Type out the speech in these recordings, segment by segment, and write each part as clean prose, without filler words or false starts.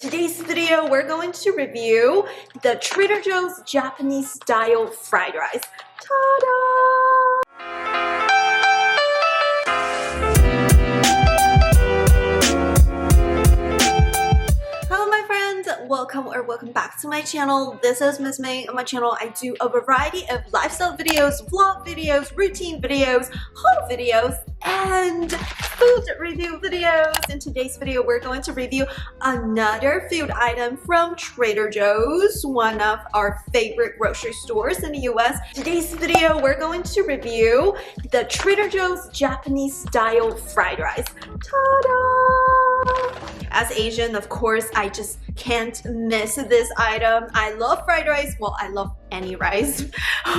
Today's video, we're going to review the Trader Joe's Japanese style fried rice. Ta-da! Hello my friends, welcome back to my channel. This is Miss May. On my channel, I do a variety of lifestyle videos, vlog videos, routine videos, haul videos, and food review videos. In today's video, we're going to review another food item from Trader Joe's, one of our favorite grocery stores in the US. Today's video, we're going to review the Trader Joe's Japanese style fried rice. Ta-da! As Asian, of course, I just can't miss this item. I love fried rice. Well, I love any rice.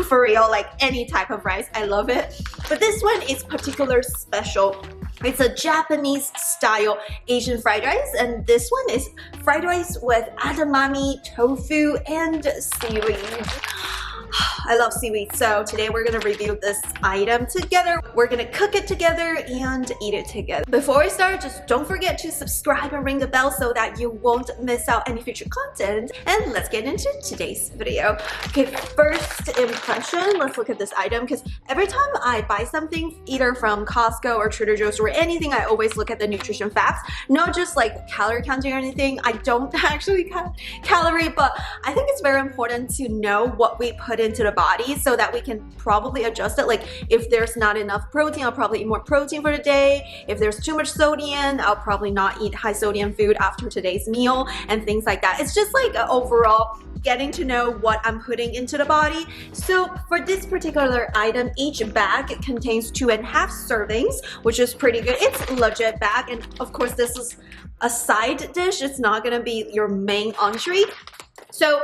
For real, like any type of rice, I love it. But this one is particularly special. It's a Japanese style Asian fried rice, and this one is fried rice with edamame, tofu, and seaweed. I love seaweed, so today we're gonna review this item together. We're gonna cook it together and eat it together. Before we start, just don't forget to subscribe and ring the bell so that you won't miss out any future content. And let's get into today's video. Okay, first impression, let's look at this item, because every time I buy something, either from Costco or Trader Joe's or anything, I always look at the nutrition facts, not just like calorie counting or anything. I don't actually count calorie, but I think it's very important to know what we put into the body so that we can probably adjust it. Like if there's not enough protein, I'll probably eat more protein for the day. If there's too much sodium, I'll probably not eat high sodium food after today's meal and things like that. It's just like overall getting to know what I'm putting into the body. So for this particular item, each bag contains 2.5 servings, which is pretty good. It's a legit bag, and of course this is a side dish. It's not gonna be your main entree. So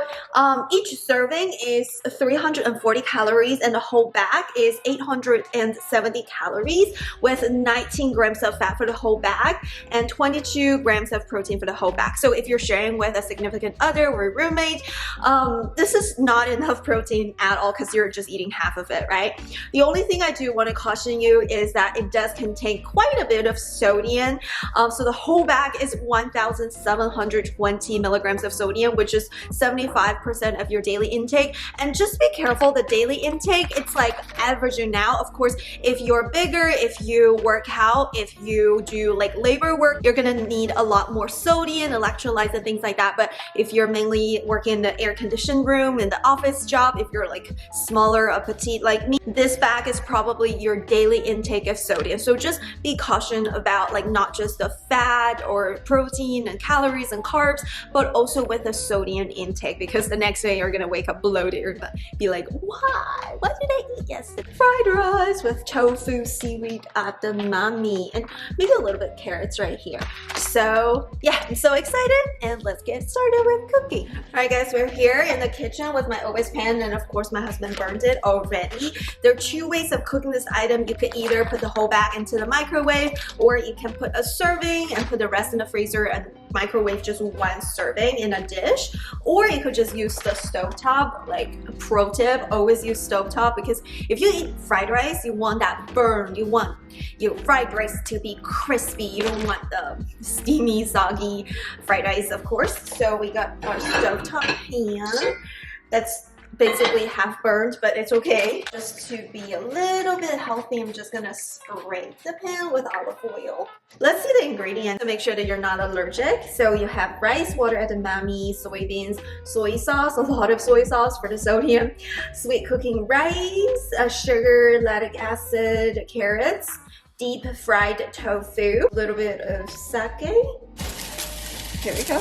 each serving is 340 calories and the whole bag is 870 calories with 19 grams of fat for the whole bag and 22 grams of protein for the whole bag. So if you're sharing with a significant other or roommate, this is not enough protein at all because you're just eating half of it, right? The only thing I do want to caution you is that it does contain quite a bit of sodium. So the whole bag is 1,720 milligrams of sodium, which is 75% of your daily intake. And just be careful, the daily intake, it's like averaging now. Of course, if you're bigger, if you work out, if you do like labor work, you're gonna need a lot more sodium, electrolytes, and things like that. But if you're mainly working in the air-conditioned room, in the office job, if you're like smaller, a petite like me, this bag is probably your daily intake of sodium. So just be cautious about like not just the fat or protein and calories and carbs, but also with the sodium intake, because the next day you're gonna wake up bloated. You're gonna be like, why? What did I eat yesterday? Fried rice with tofu, seaweed, edamame, and maybe a little bit of carrots right here. So yeah, I'm so excited, and let's get started with cooking. All right guys, we're here in the kitchen with my always pan, and of course my husband burned it already. There are two ways of cooking this item. You could either put the whole bag into the microwave, or you can put a serving and put the rest in the freezer and microwave just one serving in a dish, or you could just use the stovetop. Like a pro tip, always use stovetop, because if you eat fried rice, you want that burn. You want your fried rice to be crispy. You don't want the steamy, soggy fried rice, of course. So we got our stovetop pan that's basically half burned, but it's okay. Just to be a little bit healthy, I'm just gonna scrape the pan with olive oil. Let's see the ingredients to make sure that you're not allergic. So you have rice, water, edamame, soybeans, soy sauce, a lot of soy sauce for the sodium, sweet cooking rice, sugar, lactic acid, carrots, deep fried tofu, a little bit of sake. Here we go.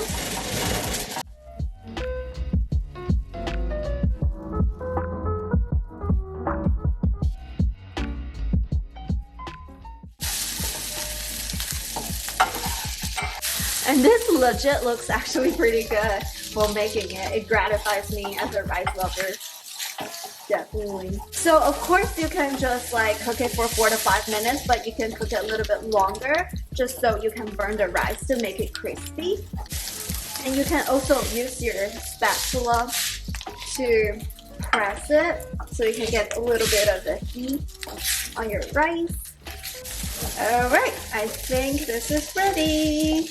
And this legit looks actually pretty good while making it. It gratifies me as a rice lover. Definitely. So of course you can just like cook it for 4 to 5 minutes, but you can cook it a little bit longer just so you can burn the rice to make it crispy. And you can also use your spatula to press it so you can get a little bit of the heat on your rice. Alright, I think this is ready.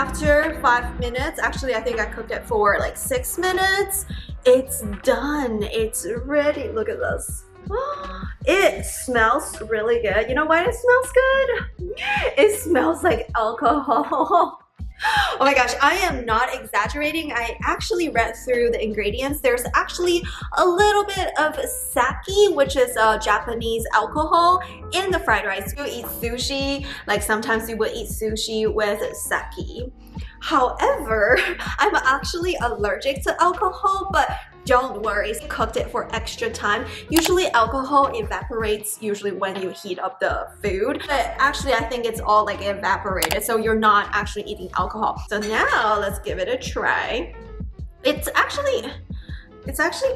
after 5 minutes, actually I think I cooked it for like 6 minutes. It's done. It's ready. Look at this. It smells really good. You know why it smells good? It smells like alcohol. Oh my gosh, I am not exaggerating. I actually read through the ingredients. There's actually a little bit of sake, which is a Japanese alcohol, in the fried rice. You eat sushi, like sometimes you would eat sushi with sake. However, I'm actually allergic to alcohol, but don't worry, cooked it for extra time. Usually alcohol evaporates usually when you heat up the food, but actually I think it's all like evaporated, so you're not actually eating alcohol. So now let's give it a try. It's actually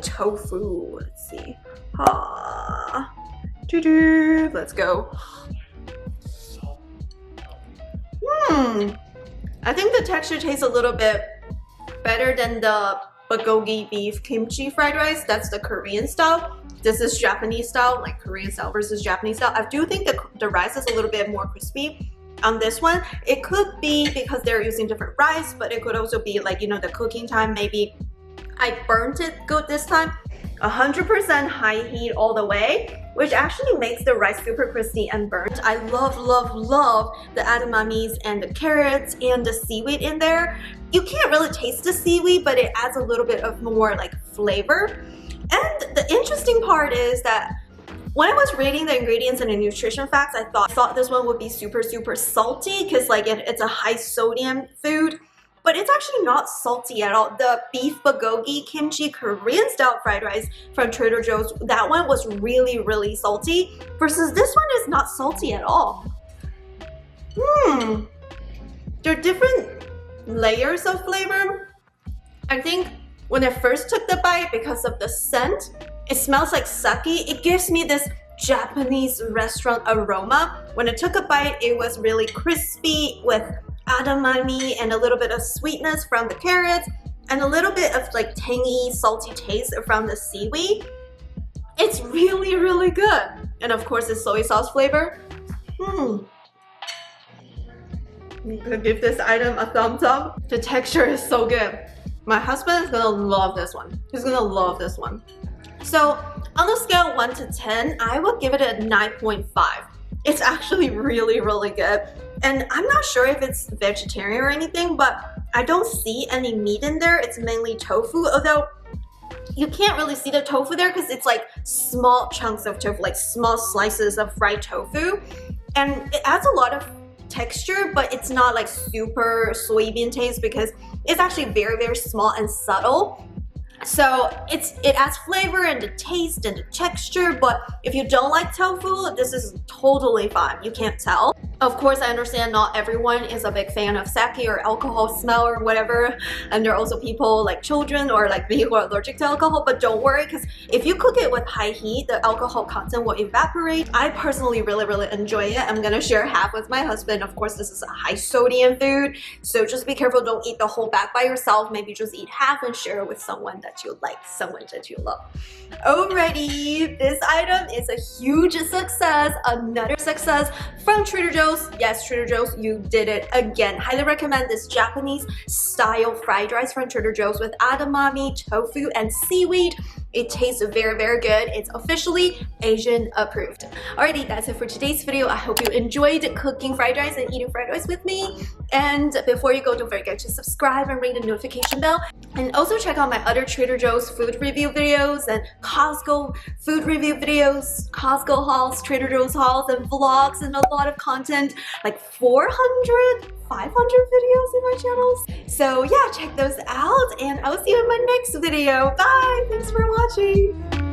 tofu. Let's see. Let's go. I think the texture tastes a little bit better than the Bulgogi beef kimchi fried rice. That's the Korean style. This is Japanese style, like Korean style versus Japanese style. I do think the rice is a little bit more crispy on this one. It could be because they're using different rice, but it could also be like, you know, the cooking time. Maybe I burnt it good this time. 100% high heat all the way, which actually makes the rice super crispy and burnt. I love, love, love the edamames and the carrots and the seaweed in there. You can't really taste the seaweed, but it adds a little bit of more like flavor. And the interesting part is that when I was reading the ingredients and the nutrition facts, I thought this one would be super, super salty because like it's a high sodium food. But it's actually not salty at all. The beef bulgogi kimchi Korean style fried rice from Trader Joe's, that one was really, really salty, versus this one is not salty at all. There are different layers of flavor. I think when I first took the bite, because of the scent, it smells like sake. It gives me this Japanese restaurant aroma. When I took a bite, it was really crispy with edamame and a little bit of sweetness from the carrots and a little bit of like tangy, salty taste from the seaweed. It's really, really good. And of course, the soy sauce flavor. I'm gonna give this item a thumbs up. The texture is so good. My husband is gonna love this one. He's gonna love this one. So on the scale 1 to 10, I would give it a 9.5. It's actually really, really good. And I'm not sure if it's vegetarian or anything, but I don't see any meat in there. It's mainly tofu, although you can't really see the tofu there because it's like small chunks of tofu, like small slices of fried tofu. And it adds a lot of texture, but it's not like super soybean taste because it's actually very, very small and subtle. So it adds flavor and the taste and the texture, but if you don't like tofu, this is totally fine. You can't tell. Of course, I understand not everyone is a big fan of sake or alcohol smell or whatever, and there are also people like children or like me who are allergic to alcohol, but don't worry, because if you cook it with high heat, the alcohol content will evaporate. I personally really, really enjoy it. I'm gonna share half with my husband. Of course, this is a high sodium food, so just be careful. Don't eat the whole bag by yourself. Maybe just eat half and share it with someone that you like, someone that you love. Alrighty, this item is a huge success. Another success from Trader Joe's. Yes, Trader Joe's, you did it again. Highly recommend this Japanese style fried rice from Trader Joe's with edamame, tofu, and seaweed. It tastes very, very good. It's officially Asian approved. Alrighty, that's it for today's video. I hope you enjoyed cooking fried rice and eating fried rice with me. And before you go, don't forget to subscribe and ring the notification bell. And also check out my other Trader Joe's food review videos and Costco food review videos, Costco hauls, Trader Joe's hauls, and vlogs, and a lot of content, like 500 videos in my channels. So yeah, check those out, and I'll see you in my next video. Bye! Thanks for watching!